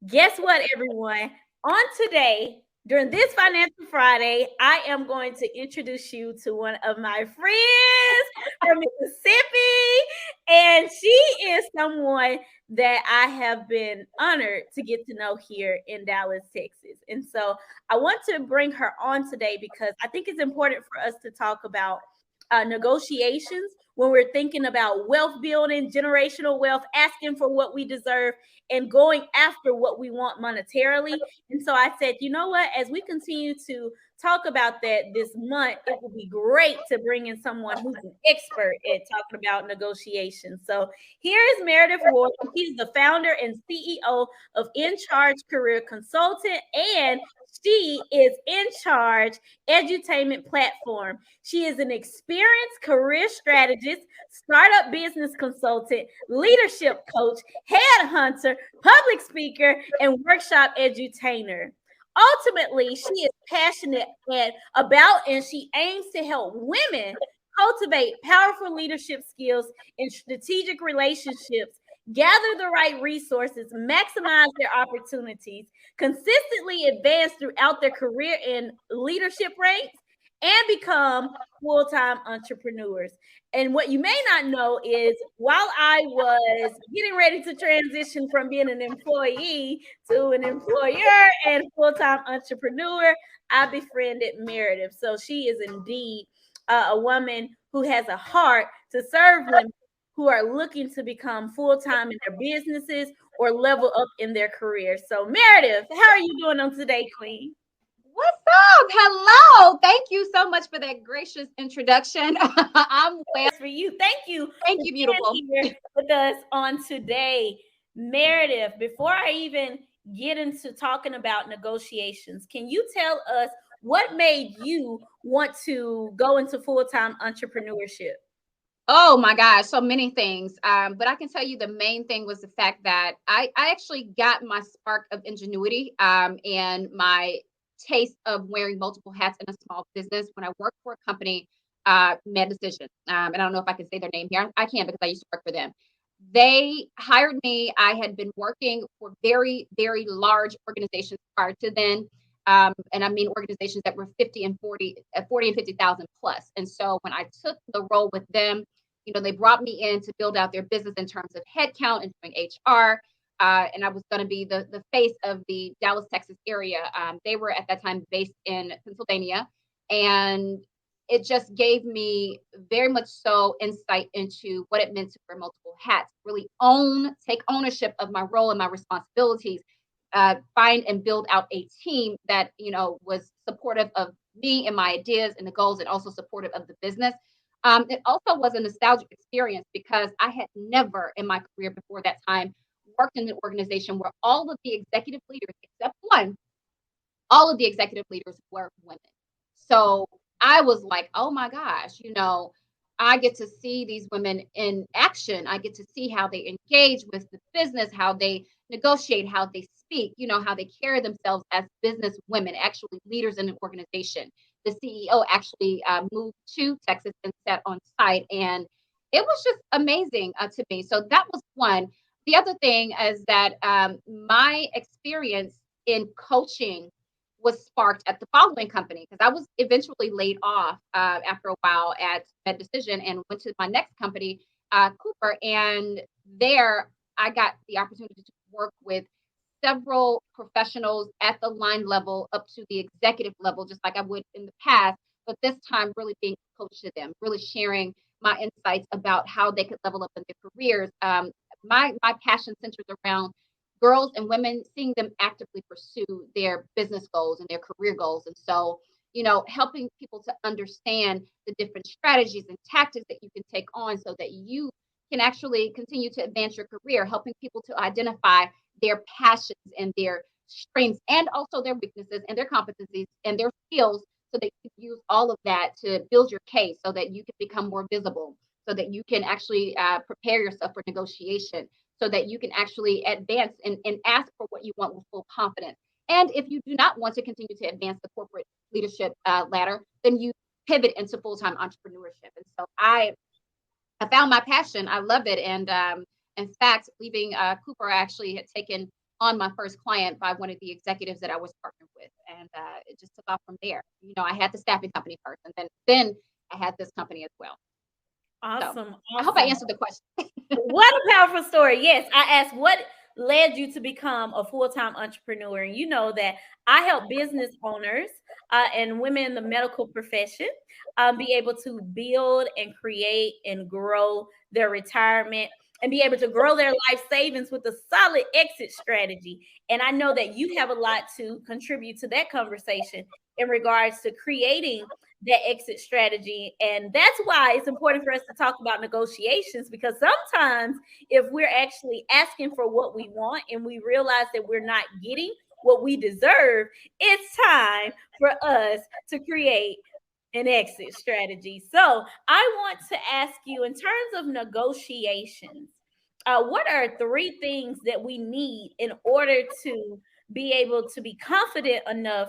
Guess what, everyone? On today, during this Financial Friday, I am going to introduce you to one of my friends from Mississippi. And she is someone that I have been honored to get to know here in Dallas, Texas. And so I want to bring her on today because I think it's important for us to talk about negotiations when we're thinking about wealth building, generational wealth, asking for what we deserve, and going after what we want monetarily. And so I said, you know what? As we continue to talk about that this month, it would be great to bring in someone who's an expert at talking about negotiations. So here is Meridith Ward. He's the founder and CEO of InCharge Career Consultant, and She Is InCharge edutainment platform. She is an experienced career strategist, startup business consultant, leadership coach, headhunter, public speaker, and workshop edutainer. Ultimately, she is passionate about and she aims to help women cultivate powerful leadership skills and strategic relationships, gather the right resources, maximize their opportunities, consistently advance throughout their career in leadership ranks, and become full-time entrepreneurs. And what you may not know is while I was getting ready to transition from being an employee to an employer and full-time entrepreneur, I befriended Meredith. So she is indeed a woman who has a heart to serve women who are looking to become full-time in their businesses or level up in their careers. So Meredith, how are you doing on today, Queen? What's up? Hello. Thank you so much for that gracious introduction. I'm well. For you. Thank you Thank for you, beautiful. being here with us on today. Meredith, before I even get into talking about negotiations, can you tell us what made you want to go into full-time entrepreneurship? Oh my gosh, so many things. But I can tell you the main thing was the fact that I actually got my spark of ingenuity and my taste of wearing multiple hats in a small business when I worked for a company, Decision. And I don't know if I can say their name here. I can because I used to work for them. They hired me. I had been working for very, very large organizations prior to then. And I mean organizations that were 50 and 40, 40 and 50,000 plus. And so when I took the role with them, they brought me in to build out their business in terms of headcount and doing HR. And I was going to be the face of the Dallas, Texas area. They were at that time based in Pennsylvania. And it just gave me very much so insight into what it meant to wear multiple hats, really take ownership of my role and my responsibilities, find and build out a team that, was supportive of me and my ideas and the goals and also supportive of the business. It also was a nostalgic experience because I had never in my career before that time worked in an organization where all of the executive leaders, except one, all of the executive leaders were women. So I was like, oh my gosh, I get to see these women in action. I get to see how they engage with the business, how they negotiate, how they speak, how they carry themselves as business women, actually leaders in an organization. The CEO actually moved to Texas and sat on site, and it was just amazing to me. So that was one. The other thing is that my experience in coaching was sparked at the following company because I was eventually laid off after a while at Decision and went to my next company, Cooper. And there I got the opportunity to work with several professionals at the line level up to the executive level, just like I would in the past. But this time, really being a coach to them, really sharing my insights about how they could level up in their careers. My passion centers around girls and women, seeing them actively pursue their business goals and their career goals. And so, helping people to understand the different strategies and tactics that you can take on so that you can actually continue to advance your career, helping people to identify their passions and their strengths and also their weaknesses and their competencies and their skills so that you can use all of that to build your case so that you can become more visible, so that you can actually prepare yourself for negotiation, so that you can actually advance and ask for what you want with full confidence. And if you do not want to continue to advance the corporate leadership ladder, then you pivot into full-time entrepreneurship. And so I found my passion. I love it. And in fact, leaving Cooper, I actually had taken on my first client by one of the executives that I was partnered with. And it just took off from there. I had the staffing company first, and then I had this company as well. Awesome. So, I hope I answered the question. What a powerful story. Yes, I asked what led you to become a full-time entrepreneur. And you know that I help business owners and women in the medical profession be able to build and create and grow their retirement and be able to grow their life savings with a solid exit strategy. And I know that you have a lot to contribute to that conversation in regards to creating that exit strategy. And that's why it's important for us to talk about negotiations, because sometimes if we're actually asking for what we want and we realize that we're not getting what we deserve, it's time for us to create an exit strategy. So I want to ask you, in terms of negotiations, what are 3 things that we need in order to be able to be confident enough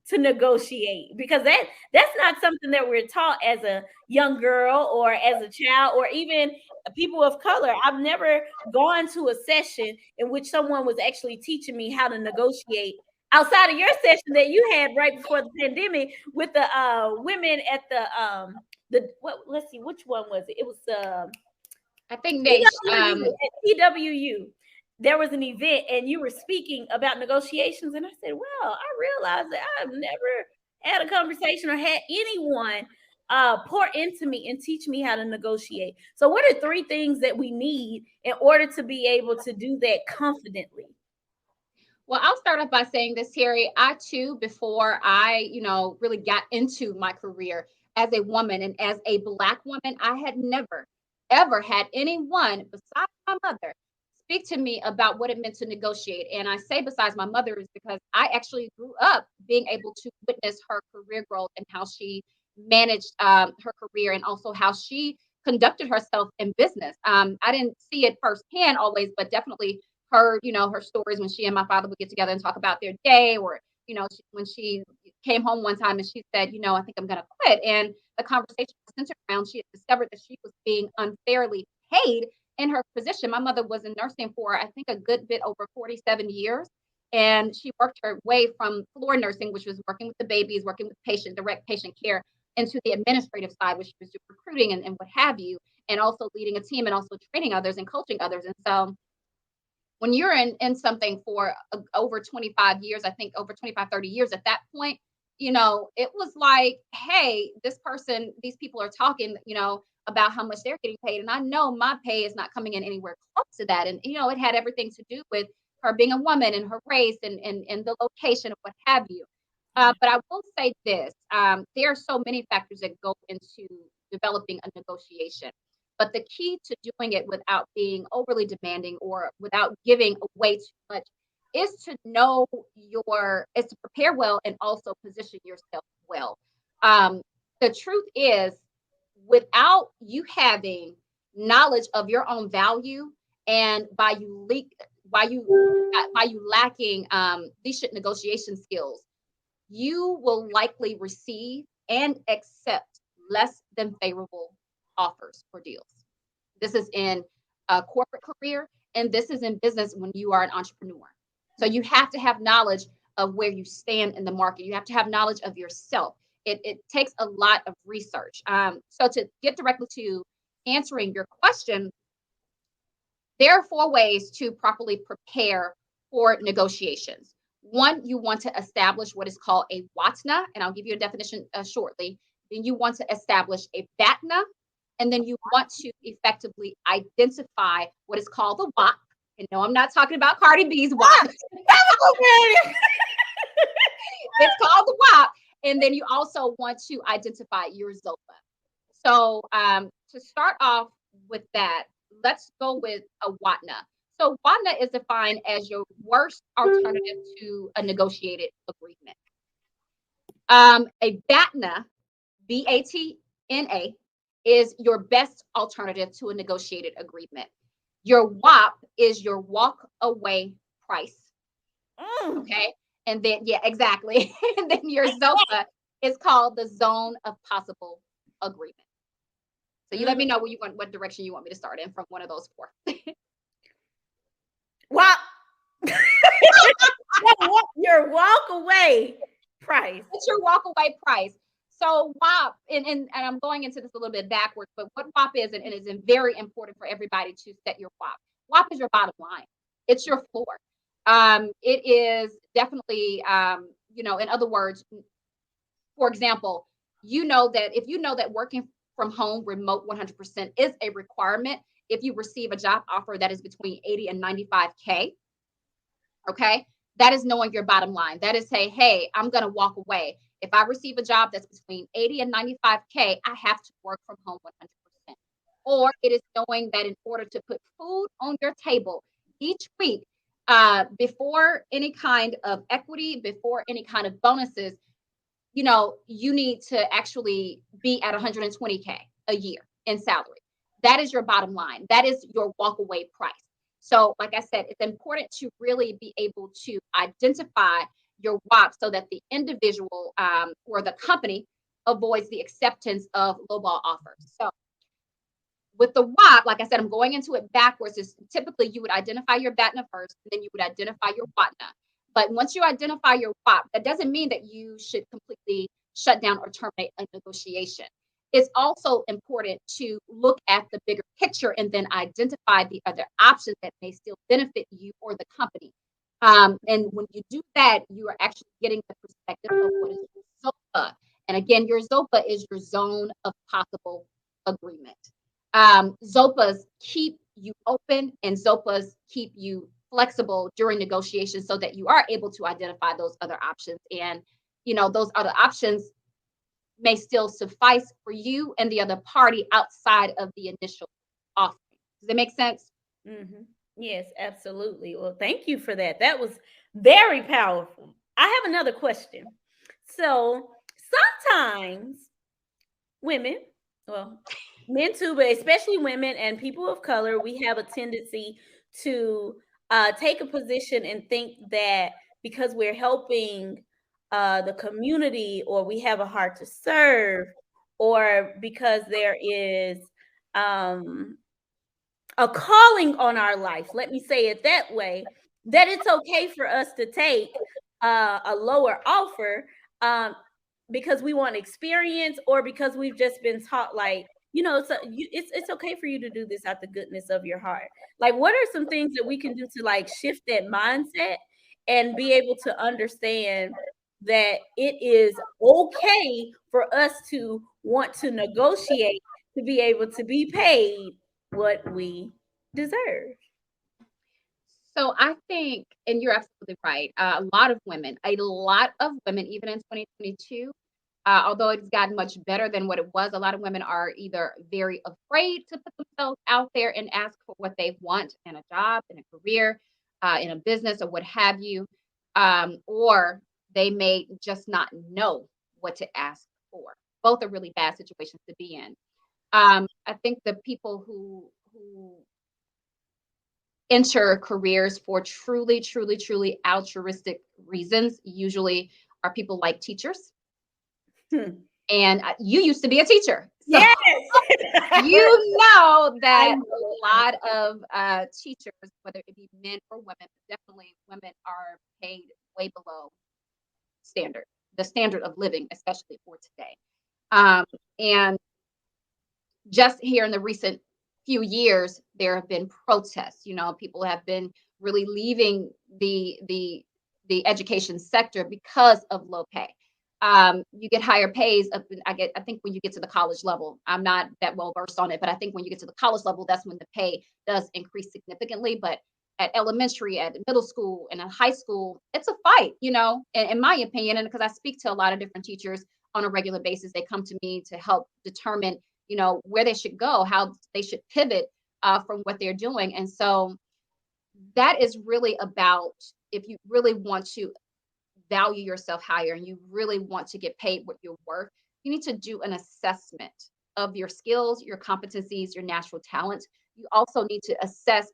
to negotiate? Because that's not something that we're taught as a young girl or as a child or even people of color. I've never gone to a session in which someone was actually teaching me how to negotiate outside of your session that you had right before the pandemic with the women at let's see, which one was it? It was I think they at TWU. There was an event and you were speaking about negotiations, and I said, well, I realized that I've never had a conversation or had anyone pour into me and teach me how to negotiate. So what are 3 things that we need in order to be able to do that confidently? Well, I'll start off by saying this, Terry. I too, before I, really got into my career as a woman and as a Black woman, I had never, ever had anyone besides my mother speak to me about what it meant to negotiate. And I say besides my mother is because I actually grew up being able to witness her career growth and how she managed her career and also how she conducted herself in business. I didn't see it firsthand always, but definitely heard, her stories when she and my father would get together and talk about their day, or, when she came home one time and she said, I think I'm going to quit. And the conversation was centered around, she had discovered that she was being unfairly paid in her position. My mother was in nursing for, I think, a good bit over 47 years. And she worked her way from floor nursing, which was working with the babies, working with direct patient care, into the administrative side, which was recruiting and what have you, and also leading a team and also training others and coaching others. And so when you're in something for over 25 years, I think over 25, 30 years at that point, it was like, hey, these people are talking, about how much they're getting paid. And I know my pay is not coming in anywhere close to that. And, it had everything to do with her being a woman and her race and the location of what have you. But I will say this, there are so many factors that go into developing a negotiation. But the key to doing it without being overly demanding or without giving away too much is to to prepare well and also position yourself well. The truth is, without you having knowledge of your own value, and by you lacking decent negotiation skills, you will likely receive and accept less than favorable offers or deals. This is in a corporate career, and this is in business when you are an entrepreneur. So you have to have knowledge of where you stand in the market. You have to have knowledge of yourself. It takes a lot of research. So to get directly to answering your question, there are 4 ways to properly prepare for negotiations. 1, you want to establish what is called a WATNA, and I'll give you a definition shortly. Then you want to establish a BATNA, and then you want to effectively identify what is called the WAP. And no, I'm not talking about Cardi B's WAP. It's called the WAP. And then you also want to identify your ZOPA. So to start off with that, let's go with a WATNA. So WATNA is defined as your worst alternative to a negotiated agreement. A BATNA, BATNA, is your best alternative to a negotiated agreement. Your WAP is your walk away price. Okay. And then, yeah, exactly. And then your ZOPA is called the zone of possible agreement. So you let me know what direction you want me to start in from one of those 4. WAP. away price? What's your walk away price? So WAP, and I'm going into this a little bit backwards, but what WAP is, and it is very important for everybody to set your WAP. WAP is your bottom line. It's your floor. It is definitely, in other words, for example, if you know that working from home, remote 100% is a requirement, if you receive a job offer that is between 80 and 95K, okay, that is knowing your bottom line. That is say, hey, I'm going to walk away. If I receive a job that's between 80 and 95K, I have to work from home 100%. Or it is knowing that in order to put food on your table each week, before any kind of equity, before any kind of bonuses, you need to actually be at 120K a year in salary. That is your bottom line. That is your walk away price. So, like I said, it's important to really be able to identify your WAP so that the individual or the company avoids the acceptance of lowball offers. So, with the WAP, like I said, I'm going into it backwards. Is typically you would identify your BATNA first, and then you would identify your WATNA. But once you identify your WAP, that doesn't mean that you should completely shut down or terminate a negotiation. It's also important to look at the bigger picture and then identify the other options that may still benefit you or the company. And when you do that, you are actually getting the perspective of what is your ZOPA. And again, your ZOPA is your zone of possible agreement. ZOPAs keep you open and ZOPAs keep you flexible during negotiations so that you are able to identify those other options. And, those other options may still suffice for you and the other party outside of the initial offering. Does that make sense? Mm-hmm. Yes, absolutely. Well, thank you for that. That was very powerful. I have another question. So sometimes women, well, men too, but especially women and people of color, we have a tendency to take a position and think that because we're helping the community, or we have a heart to serve, or because there is a calling on our life, let me say it that way, that it's okay for us to take a lower offer because we want experience, or because we've just been taught, like, it's okay for you to do this out the goodness of your heart. Like, what are some things that we can do to like shift that mindset and be able to understand that it is okay for us to want to negotiate to be able to be paid what we deserve? So I think, and you're absolutely right, a lot of women, even in 2022, although it's gotten much better than what it was, a lot of women are either very afraid to put themselves out there and ask for what they want in a job, in a career, in a business, or what have you, or they may just not know what to ask for. Both are really bad situations to be in. I think the people who enter careers for truly, truly, truly altruistic reasons usually are people like teachers. And you used to be a teacher. So Yes. you know that a lot of teachers, whether it be men or women, definitely women are paid way below the standard of living, especially for today. And just here in the recent few years, there have been protests. People have been really leaving the education sector because of low pay. You get higher pays. I think when you get to the college level, I'm not that well versed on it, but I think when you get to the college level, that's when the pay does increase significantly. But at elementary, at middle school, and at high school, it's a fight, in my opinion. And because I speak to a lot of different teachers on a regular basis, they come to me to help determine where they should go, how they should pivot from what they're doing. And so that is really about, if you really want to value yourself higher and you really want to get paid what you're worth, you need to do an assessment of your skills, your competencies, your natural talents. You also need to assess,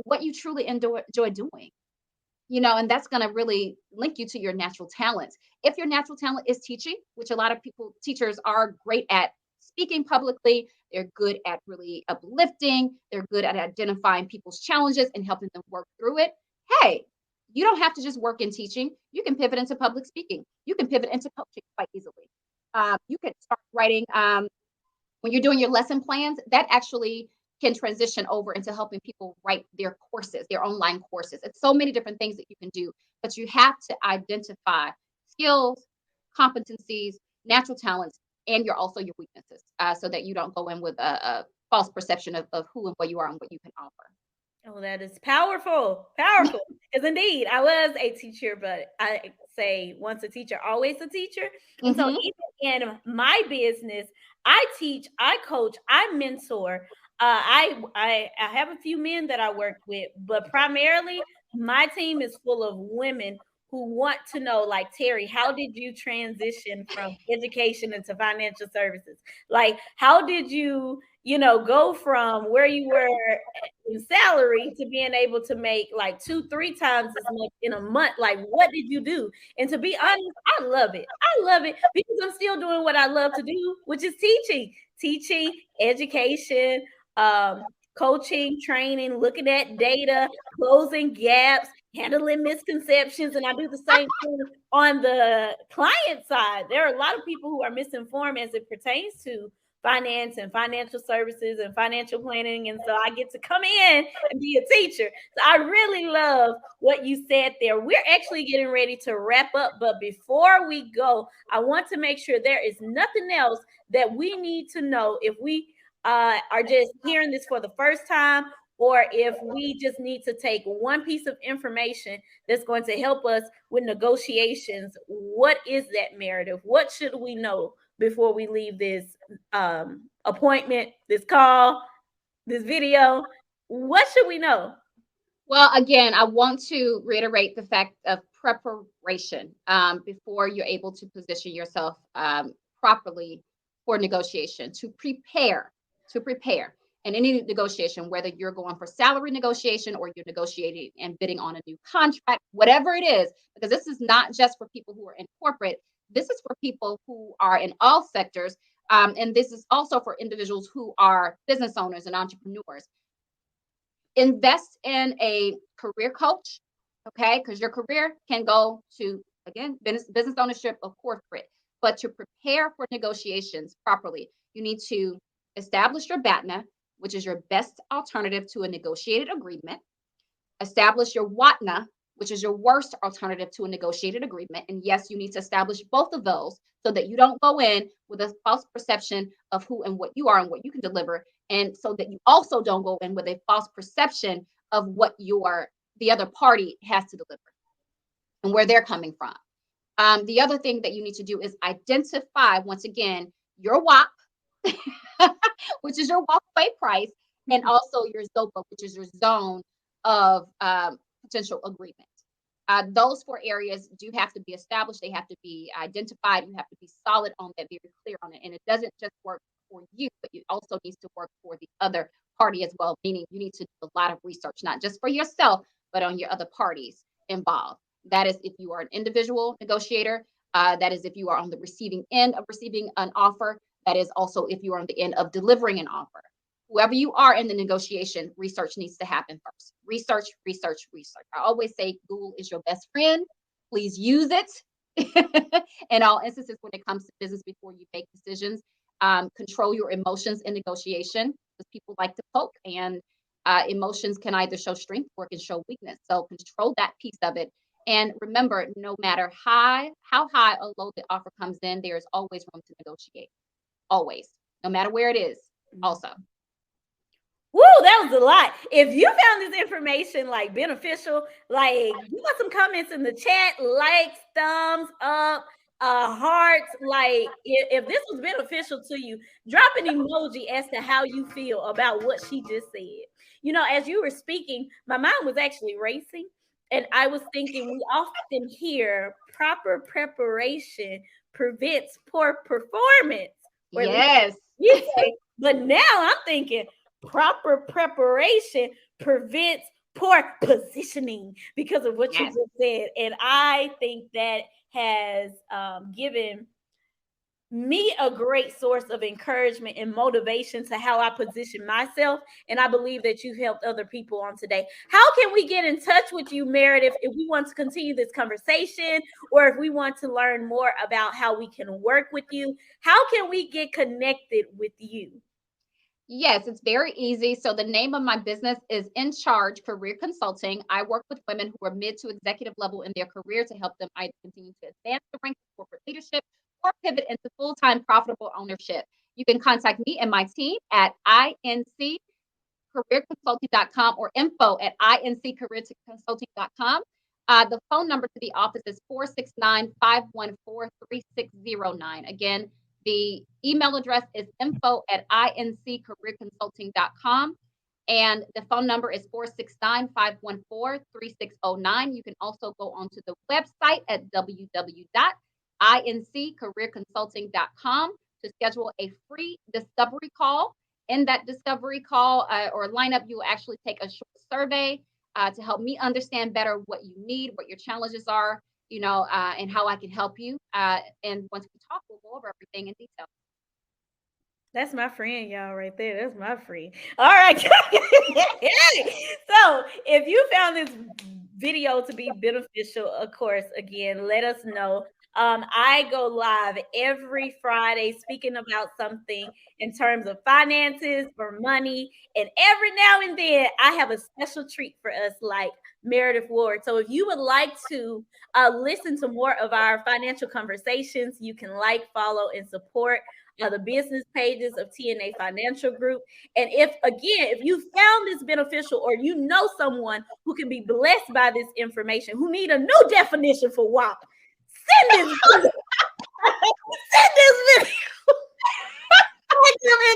what you truly enjoy doing. And that's going to really link you to your natural talents. If your natural talent is teaching, which a lot of teachers are great at speaking publicly, they're good at really uplifting, they're good at identifying people's challenges and helping them work through it. Hey, You don't have to just work in teaching. You can pivot into public speaking. You can pivot into coaching quite easily. You can start writing when you're doing your lesson plans. That actually can transition over into helping people write their courses, their online courses. It's so many different things that you can do, but you have to identify skills, competencies, natural talents, and also your weaknesses, so that you don't go in with a false perception of who and what you are and what you can offer. Oh, that is powerful. Powerful. Because indeed, I was a teacher, but I say once a teacher, always a teacher. And so even in my business, I teach, I coach, I mentor. I have a few men that I work with, but primarily my team is full of women who want to know, like, Terry, how did you transition from education into financial services? Like, how did you, go from where you were in salary to being able to make like 2-3 times as much in a month? Like, what did you do? And to be honest, I love it. I love it because I'm still doing what I love to do, which is teaching, education, coaching, training, looking at data, closing gaps, handling misconceptions. And I do the same thing on the client side. There are a lot of people who are misinformed as it pertains to finance and financial services and financial planning. And so I get to come in and be a teacher. So I really love what you said there. We're actually getting ready to wrap up. But before we go, I want to make sure there is nothing else that we need to know if we are just hearing this for the first time, or if we just need to take one piece of information that's going to help us with negotiations. What is that, Meredith? What should we know before we leave this appointment, this call, this video? What should we know? Well, again, I want to reiterate the fact of preparation before you're able to position yourself properly for negotiation. To prepare in any negotiation, whether you're going for salary negotiation or you're negotiating and bidding on a new contract, whatever it is, because this is not just for people who are in corporate. This is for people who are in all sectors. And this is also for individuals who are business owners and entrepreneurs. Invest in a career coach, okay? Because your career can go to, again, business ownership or corporate. But to prepare for negotiations properly, you need to establish your BATNA, which is your best alternative to a negotiated agreement. Establish your WATNA, which is your worst alternative to a negotiated agreement. And yes, you need to establish both of those so that you don't go in with a false perception of who and what you are and what you can deliver. And so that you also don't go in with a false perception of what the other party has to deliver and where they're coming from. The other thing that you need to do is identify, once again, your WAP, which is your walkaway price, and also your ZOPA, which is your zone of potential agreement. Those 4 areas do have to be established. They have to be identified. You have to be solid on that, very clear on it. And it doesn't just work for you, but it also needs to work for the other party as well, meaning you need to do a lot of research, not just for yourself, but on your other parties involved. That is if you are an individual negotiator. That is if you are on the receiving end of receiving an offer. That is also if you are on the end of delivering an offer. Whoever you are in the negotiation, research needs to happen first. Research. I always say Google is your best friend. Please use it in all instances when it comes to business before you make decisions. Control your emotions in negotiation, because people like to poke, and emotions can either show strength or can show weakness. So control that piece of it. And remember, no matter how high or low the offer comes in, there is always room to negotiate. Always, no matter where it is. Also. Woo, that was a lot. If you found this information like beneficial, like, you got some comments in the chat, likes, thumbs up, hearts. Like, if this was beneficial to you, drop an emoji as to how you feel about what she just said. As you were speaking, my mind was actually racing, and I was thinking, we often hear proper preparation prevents poor performance. Yes. But now I'm thinking proper preparation prevents poor positioning, because of what you just said. And I think that has given me a great source of encouragement and motivation to how I position myself. And I believe that you've helped other people on today. How can we get in touch with you, Meredith, if we want to continue this conversation or if we want to learn more about how we can work with you? How can we get connected with you? Yes, it's very easy. So the name of my business is In Charge Career Consulting. I work with women who are mid to executive level in their career to help them either continue to advance the ranks of corporate leadership or pivot into full-time profitable ownership. You can contact me and my team at incareerconsulting.com or info at incareerconsulting.com. The phone number to the office is 469-514-3609. Again, the email address is info at incareerconsulting.com. And the phone number is 469-514-3609. You can also go onto the website at www.incareerconsulting.com to schedule a free discovery call. In that discovery call or lineup, you will actually take a short survey to help me understand better what you need, what your challenges are, and how I can help you. And once we talk, we'll go over everything in detail. That's my friend, y'all, right there. That's my friend. All right. So if you found this video to be beneficial, of course, again, let us know. I go live every Friday speaking about something in terms of finances or money. And every now and then I have a special treat for us like Meridith Ward. So if you would like to listen to more of our financial conversations, you can like, follow, and support the business pages of TNA Financial Group. And if you found this beneficial or you know someone who can be blessed by this information, who need a new definition for WAP, send this video. Send this video. In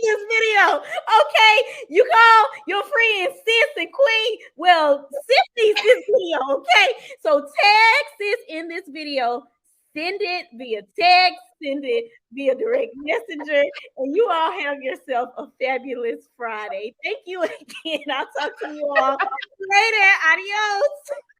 this video, okay? You call your friends sis and queen. Well, sis needs this video, okay? So tag sis in this video. Send it via text, send it via direct messenger, and you all have yourself a fabulous Friday. Thank you again. I'll talk to you all later. Adios.